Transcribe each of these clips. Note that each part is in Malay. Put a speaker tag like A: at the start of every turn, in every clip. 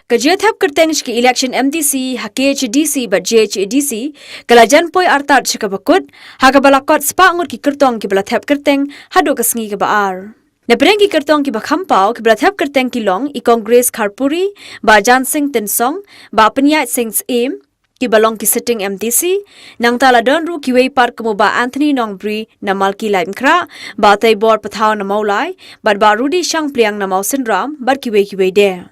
A: Kajiathap kerteng ki election MDC HKHDC but JHDC kalajan poi artat shikabakut hakabalakot spa ngur ki kertong ki balathap kerteng hadu kasngi ke baar. Nabreng ki kertong ki bakhampau ki balathap kerteng ki long I Congress Kharpuri ba Jan Singh Tinsong ba Panyat Singh's aim ki balong ki sitting MDC nang tala donru ki wei par kemo ba Anthony Nongbri na malki lain kra ba tai bor pathaw na maulai but ba Rudy Shang Pliang na mau sinram bar ki wei de.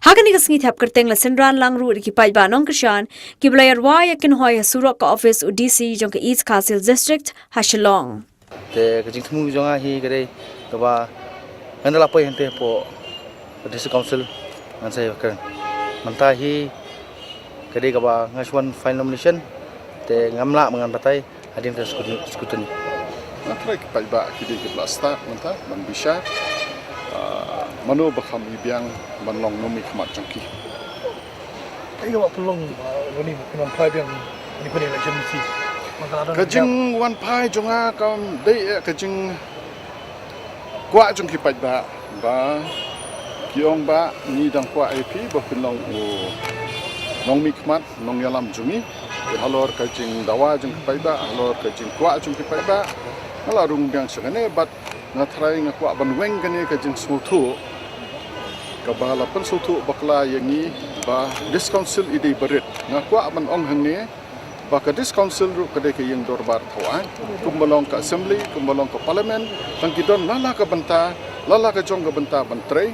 A: Hakani kasngi thap kerteng la senran langru ki pai ba nong krishan ki blayar wa yakin hoy surok ka office UDC jong ka East Castle District Hashalong.
B: Te kajing temu jonga hi kadai ka ba ngandala poi hente po district council ngan saya kan manta hi kadai ka ba ngaswan final nomination te ngamla mangan batai adin ka skutani
C: mantrai ki pai ba ki de blasta manta man bisa mano bakham ibiang banlong nomi khamat changki
D: ai ga pelong gani kan pai biang ni kun election si
C: kajing wan pai jonga kam dei kajing kwa changki pai ba kiong ba ni dang kwa ip ba pelong nomi khamat nong yalam jumi halor kajing dawa jang pai ba halor kajing kwa changki pai ba ngala rung biang sagane bat ngatrai ngakwa banweng gani kajing smutu kabala pen sutu bakla yangi ba dis council ide berit ngakwa ban ong hangne ba ka dis council ru kade ke yang dorbar thawai kumbalong ka assembly kumbalong ka parliament tangkidon lala ka banta lala ka jong ka banta bantre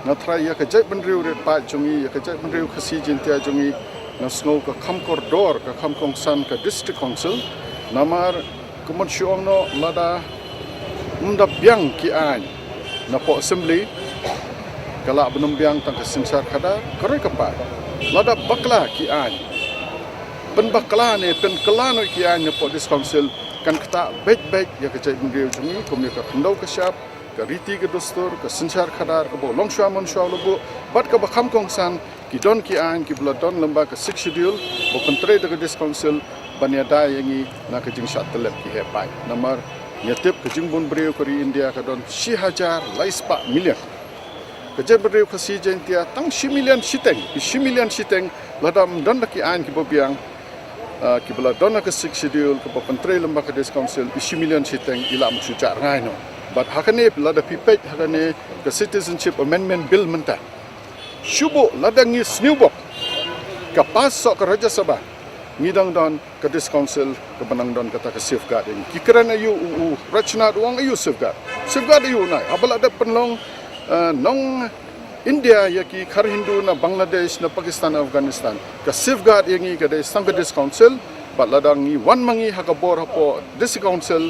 C: ngatrai ya ka jai benriu ret pa jungi ya ka jai benriu khasi jintia jungi nasngo ka kham koridor ka kham kongsan ka district council namar kumon shuongno lada munda biang ki ai na po assembly kala benumbiang tang kesinsar kada koroi kapa lada bakla ki an pen bakla ne pen kelano ki an ne po dis council kan kata baik ya ke cai mungil jumi komnya ka pendau ka syap ka riti ke dostur ka sinsar kada ka bo longsha mon sha lobo bat ka bakham kongsan ki don ki an ki bladon lamba ka 6 schedule bo kontre de dis council banyada yangi na ka jing shat telep ki he pai nomor nyatip ka jing bon breu kori India ka don 6000 laispa million kerja berdiri khasi jentia tang 10 million siteng ladam don ki an ki bobiang ki bela don ka 6 schedule ke pentre lemba ka dis council 10 million siteng ila musucar ngai no but hakane lada pipet hakane the citizenship amendment bill menta shubo lada ngi snewbok ka pas sok raja sabah ngidang don ka dis council ke benang don kata ka safeguarding ki kerana yu rachna ruang ayu safeguard ayu nai abala ada penlong nong India yaki khar Hindu na Bangladesh na Pakistan na Afghanistan ka safeguard yangi ka de Sangkadis Council baladang ni wan mangi hakabor hapo this council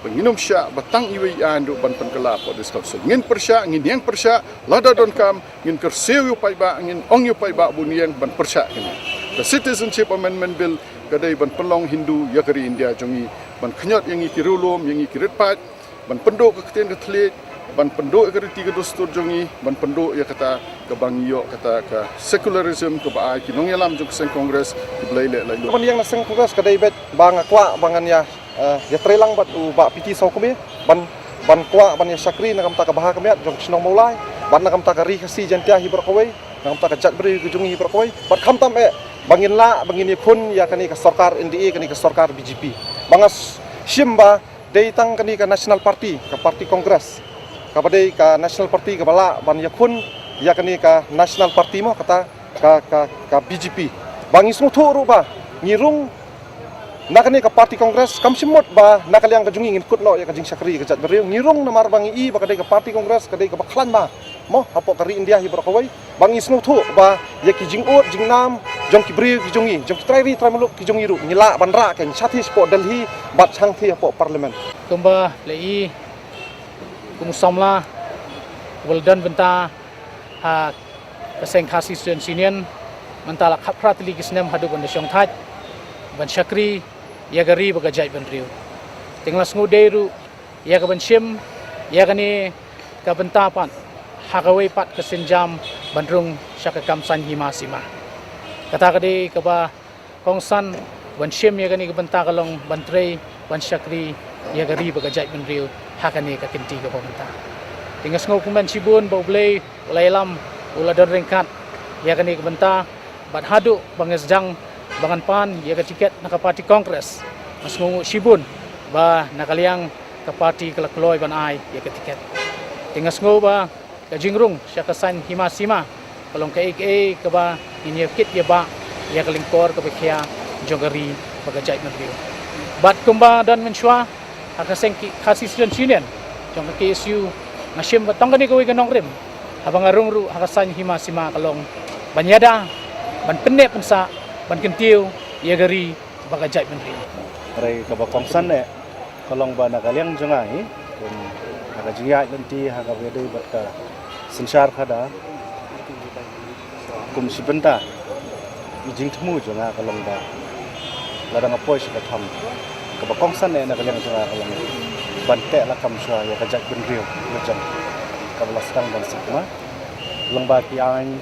C: penginum sya batang iwi andu ban penkala po this council ngin persya ngin yang persya lada don kam ngin kersew yu pai ba ngin ong yu pai ba buniang ban persya kini the citizenship amendment bill ka de ban pelong Hindu yakari India jongi ban khnyot yangi kirulum yangi kiritpat ban penduk ka keten ka thlit ban penduk ke tiga dostur jongi ban penduk ya kata ke bangiyo kata ke secularism ke ba ki nong yalam jong sen kongres ki blai le lai
E: ban yang na sen kongres kadai bet bang akwa bangan ya trelang bat u ba piti sau kome ban kwa ban ya sakri na kamta ka baha kame jong snong maulai ban na kamta ka ri khasi jantia hi berkawai na kamta ka jat beri ke jongi hi berkawai bat khamtam bangin ya khun ya kani ka sarkar NDA kani ka sarkar BJP bangas shimba dei tang kani ka national party ka party kongres kapadai ka national party ka bala ban yakun yakani ka national party mo kata ka BJP bangi semua thuru ba ngirung nakani ka party kongres kam simot ba nakaliang ka jungi ngin kutno ya ka jing sakri ka jat beriung ngirung namar bangi I ba kadai ka party kongres kadai ka baklan ba mo hapo kari India hi berkawai bangi semua thu ba ya ki jing ut jing nam jong ki bri ki jungi jong ki trai muluk ki jungi ru ngila banra ken sathi spot Delhi bat sang thi hapo parliament
F: kumba lei kumusamla waldan benta ha kaseng khasi student sinian mentala khapratli kisnam hadu ban syong thaj ban syakri ya gari baga jai ban riu tinglas nguderu ya ka ban shim ya kani ka benta pan hagawai pat kasenjam bandrung syakakam san himasima kata kade ka ba kongsan ban shim ya kani ka benta kalong bantrei ban syakri ya gari baga jai ban riu hakane ka kinti ka pamenta tingas ngau kuman sibun bau blei ulai lam ula don ringkat ya kani kebenta bat hadu banges jang bangan pan ya ke tiket nak parti kongres mas ngungu Shibun ba nakaliang ke parti kelakloy ban ai ya ke tiket tingas ngo ba ke jingrung sya ke san hima sima kalong ke ke ba ini kit ya ba ya ke lingkor ke bekia jogari bagajai negeri bat kumba dan menshwa akaseng kasih student union jong ke KSU nasim batang kani ko ganong rim habang arung ru akasan hima sima kalong banyada ban penne pensa ban kentiu ya gari bagajai menteri
B: rai ka ba kongsan ne kalong ba nakaliang jangai kun aga jiya nanti haga wede bat ka sensar khada kum sibenta ijing thmu janga kalong ba ladang apoi sa tham ka ba kongsan ne nakaliang janga kalong bante la kam sha ya ka jak ben riu macam ka ba stang ban sakma long ba ki an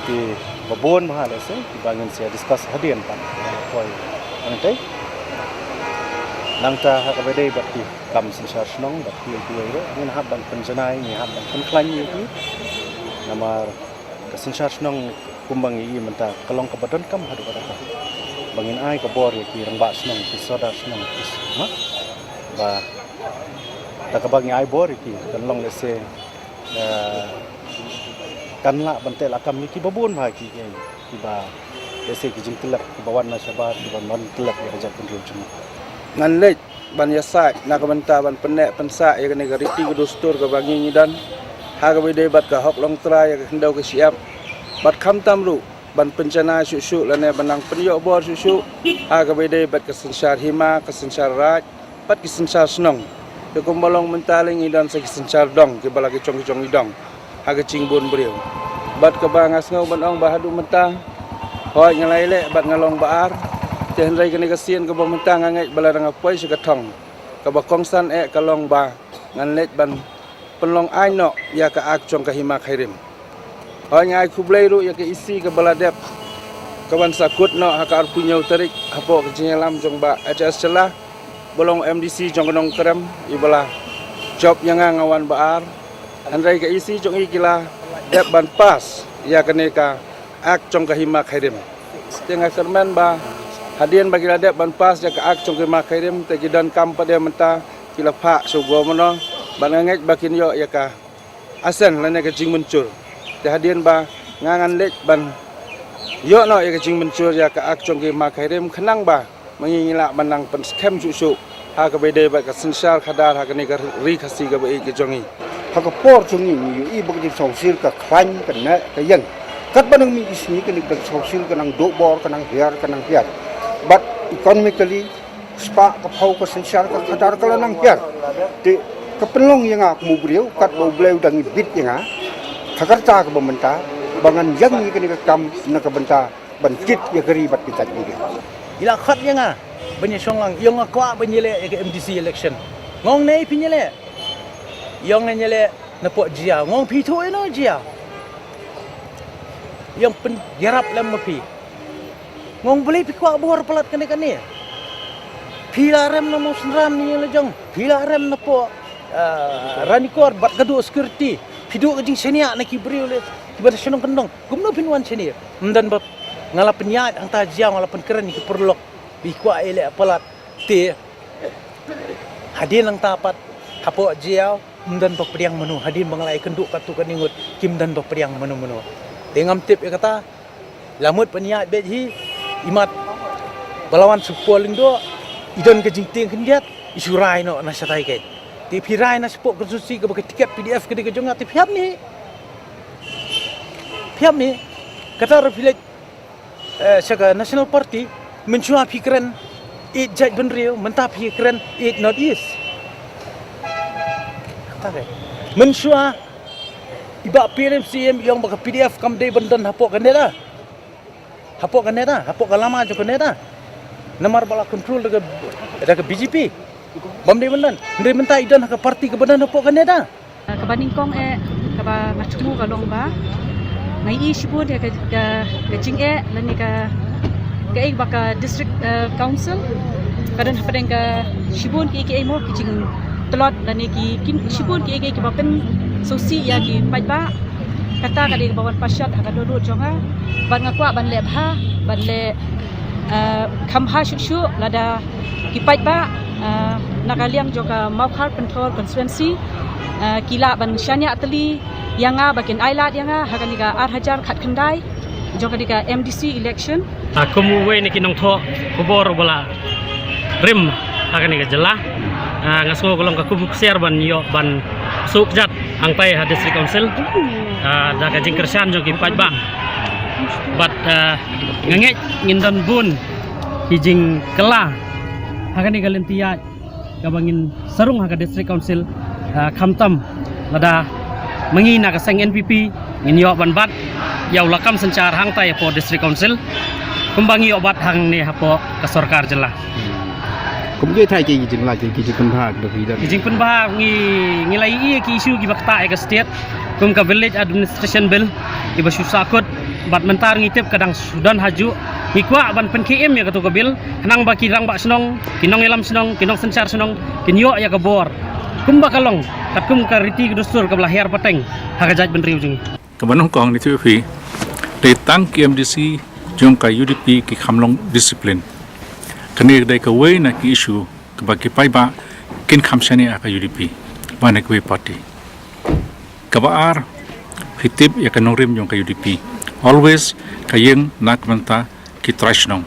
B: ki babon mahal se bangun saya discuss hadian pan koi antai nangta ha ka bedai bakti kam sensar snong bakti tuai ro ni hab ban penjanai ni hab ban penklan ni ki namar ka sensar snong kumbang i menta kalong ka badon kam hadu kata bangin ai ka bor ki rang ba snong ki soda snong ki ma ba ta ka bangi ai bor ki kan long le se kan la bante la kam ni ki babon ba ki ba ese ki jing telak ki bawan na sabar ki ban non telak ya jak pun cuma
G: ngan lej ban yasak nak benta ban penek pensa ya kene gariti ke dostur ke bangi ni dan ha ka bede bat ka hok long tra ya hendau ke siap bat kham tamru ban pencana susu lane banang penyo bor susu ha ka bede bat ke sensar hima ke sensar raj bat ke sensar snong ke kombalong mentaling idan se ke sensar dong ke bala ke chong idong ha ke cingbun beriu bat ke bangas ngau ban ong bahadu mentang hoi ngalai le bat ngalong baar Tihan rai kena kasihan ke pemerintah ngangai balarang apoi sekatong ke bakongsan kalong ba nganlet ban penlong ai no ya ka ak chong ka hima khairim hoi ngai kublai ru ya ke isi ke baladep kawan sakut no hakar punyau tarik hapo ke jinyalam jong ba HS celah bolong MDC jong kenong krem ibala job yang ngawan baar andrai ke isi jong ikila dep ban pas ya kene ka ak chong ka hima khairim tengah kerman ba hadian bagi ladep ban pas ya ka ak chong ke makairim te gidan kam pada menta kila pak sugo mono ban ngai bakin yo ya ka asen lane ke jing muncul te hadian ba ngangan lek ban yo no ya ke jing muncul ya ka ak chong ke makairim khenang ba mengingila manang pen scam susu ha ka bede ba ka sensar khadar ha ka ni ka ri khasi ka ba ke jongi
H: ha ka por jongi ni i bagi sosial ka khan ka na ka yang kat banang mi isni ka ni ka sosial ka nang do bor ka nang hiar but economically spa ka phau ka sensar ka khadar ka nang hiar ti ka penlong yang ak mu briu kat bo bleu dang bit yang khakarta ka bamenta bangan yang ni ka ni ka kam na ka benta ban kit ya gari bat pitat ni
I: ila khat yang banya songlang yang akwa banyele ke MDC election ngong nei pinyele yang nyele na po jia ngong pi thu no jia yang pen garap lam pi ngong beli pi kwa bor pelat kene kene pila rem na mo sendram ni lejong pila rem na po ranikor bat kadu security pidu kajing senia na kibriu le kibar senong kendong gumno pinwan senia dan bab ngalap penyat ang tajia ngalap keren ni perlok bi kwa ele pelat ti hadin ang tapat hapo jiao dan bab priang menu hadin banglai kenduk katu kaningut kim dan bab priang menu dengam tip kata lamut penyat beji imat balawan supoling do idon ke jingting kendiat isurai no na satai ke ti pirai na spok konsusi ke bagi tiket PDF ke jong ati piap ni kata reflect saka national party mencua pikiran it jaj benriu mentah pikiran it not east kata ke mencua iba PMCM yang bagi PDF kam dei bendan hapok kaneda hapok lama jo kaneda namar bala control daga BJP bamde bendan ndre menta idan ka parti ke bendan hapok kaneda
J: ka baningkong ka ba ngachmu ka longba ngai i shibud ya ka jing lani ka ek baka district council kadan hapadeng ka shibun ki mo ki jing telot lani ki shibun ki bapen sosi ya ki pajba kata ka di bawan pasyat haka dodo jonga ban ngakwa ban le bha ban le khamha shu lada kipai ba nakaliang joka Maukhar Control Constituency kila ban syanya atli yanga bakin ailat yanga haka ni ka 8,000 khat khandai joka di ka MDC election
K: aku muwe ni kinong tho kubor bala rim haka ni ka jela ngaso golong ka kubuk share ban yo ban sukjat angpai ha district council da ka jingkersan jo ki paj ba bat ngenge ngindon bun hijing kela haka ni ka lentia ka bangin sarung haka district council khamtam lada mengina ka seng NPP ngin yo ban bat yaw lakam sancar hang tai po district council kumbangi yo bat hang ni hapo ka sarkar jela
H: cũng như thay chỉ dừng lại chỉ cần phạt được gì đó
K: Kijing pun bah ngi lai i ki issue ki bakta e ka state kum ka village administration bill iba susakut bat mentar ngitip kadang sudan haju ikwa ban pen KM ya ka to ka bill nang ba kirang ba snong kinong elam snong kinong sencar snong kinyo ya ka bor kum ba kalong kat kum ka riti dustur ka belahir pateng ha ka jaj ben riu jing
L: ka banong kong ni tu phi de tang KMDC jong ka UDP ki khamlong discipline kani dai ka way na ki issue ka ba ki pai ba kin khamshani aka UDP ba na ki party ka ba ar hitip ya kanong rim jong ka UDP always kayeng nak manta ki trashnong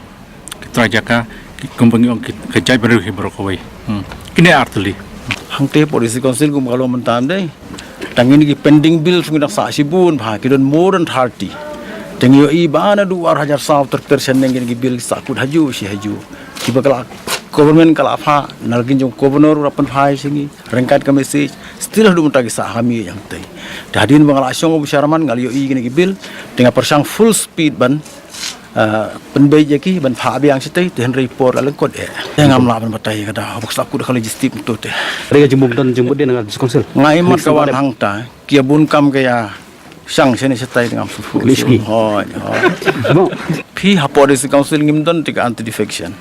L: ki trajaka ki kumbangi ong ki jai beru hi bro ko way kini artli
B: hangte policy council kum kalau mentam dai tangin ki pending bill fungi dak sa sibun bha ki don more than 30 tengi yo ibana 2,000% nengin ki bill sakut haju si haju ki bakal government kala pha nargin jong governor rapan phai singi rengkat ka message still hadu mutagi sa hami yang tai dadin bangala asyong obsaraman ngal yo i ki bill dengan persang full speed ban penbai jaki ban pha biang sitai ten report ala kod ngam la ban batai kada box aku dah logistik tu teh
H: rega jembung dan jembut dia dengan konsel
B: ngai mat kawan hangta kia bun kam kaya sang sini sitai dengan fufu
H: Liski.
B: hoi pi hapo desi council ngimdon tika anti defection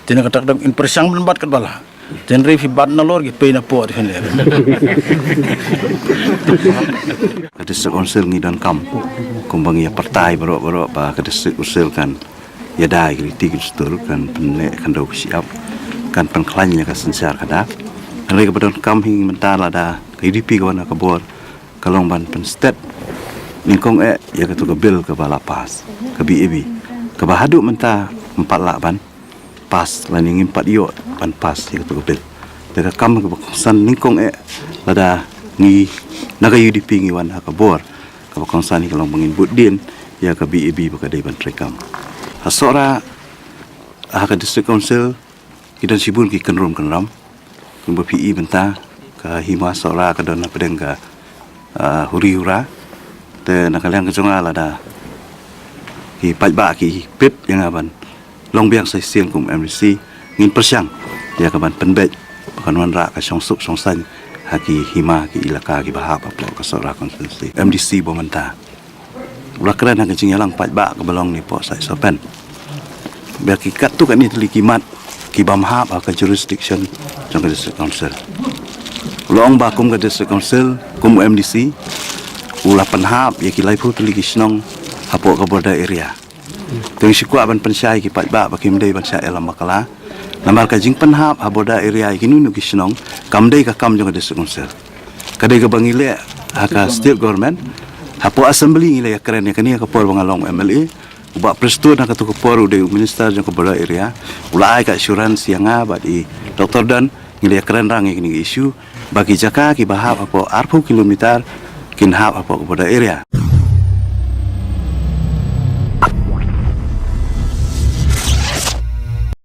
B: tina katak dam in persang ban bat kat bala ten re fi bat na lor ki pe na po hen le
M: ka district council ngidan kam kumbangi ya partai baro pa ka district council kan ya dai kritik stur kan penle kan do siap kan penklanya ka sensar kada re ka badon kam hing mentala da KDP ka wana ka bor kalong ban pen state ningkong ya ka to ka bill ka bala pas ka BAB ka bahadu menta 4 lak ban pas laning 4 yo ban pas ya ka to ka bill da kam ka san ningkong lada ni naga UDP ngi wan ka bor ka kongsan ni kalong mangin budin ya ka BAB ba ka dai ban trekam hasora ka district council kita sibun ki kenrum kenram kumba PE benta ka hima sora ka dona pedeng ka huri-hura te nakaliang kejonga lada ki pajba ki pip yang aban long biang sai siang kum MDC ngin persiang dia ka ban penbet kan wan ra ka song suk song san haki hima ki ilaka ki bahap aplo ka sora konstitusi MDC bomenta ulakran hang jing yalang pajba ka belong ni po sai sopen biar ki kat tu kan ni telikimat ki bamhap ka jurisdiction jong ka district council long ba kum ka district council kum MDC ula penhap ya ki laipu teligi snong hapo ka border area teng sikwa ban pensai ki pajba bakim dei ban sa elam makala namar ka jing penhap ha border area ki nunu ki snong kam dei ka kam jong ka district council kadai ka bangile ka state government hapo assembly ngile ya keren ya kani ka por bangalong MLA uba presto na ka to por de minister jong ka border area ulai ka assurance yang di Dr. Dan ngile ya keren rang ni issue bagi jaka ki bahap hapo 40 kilometer kin hap apa kepada area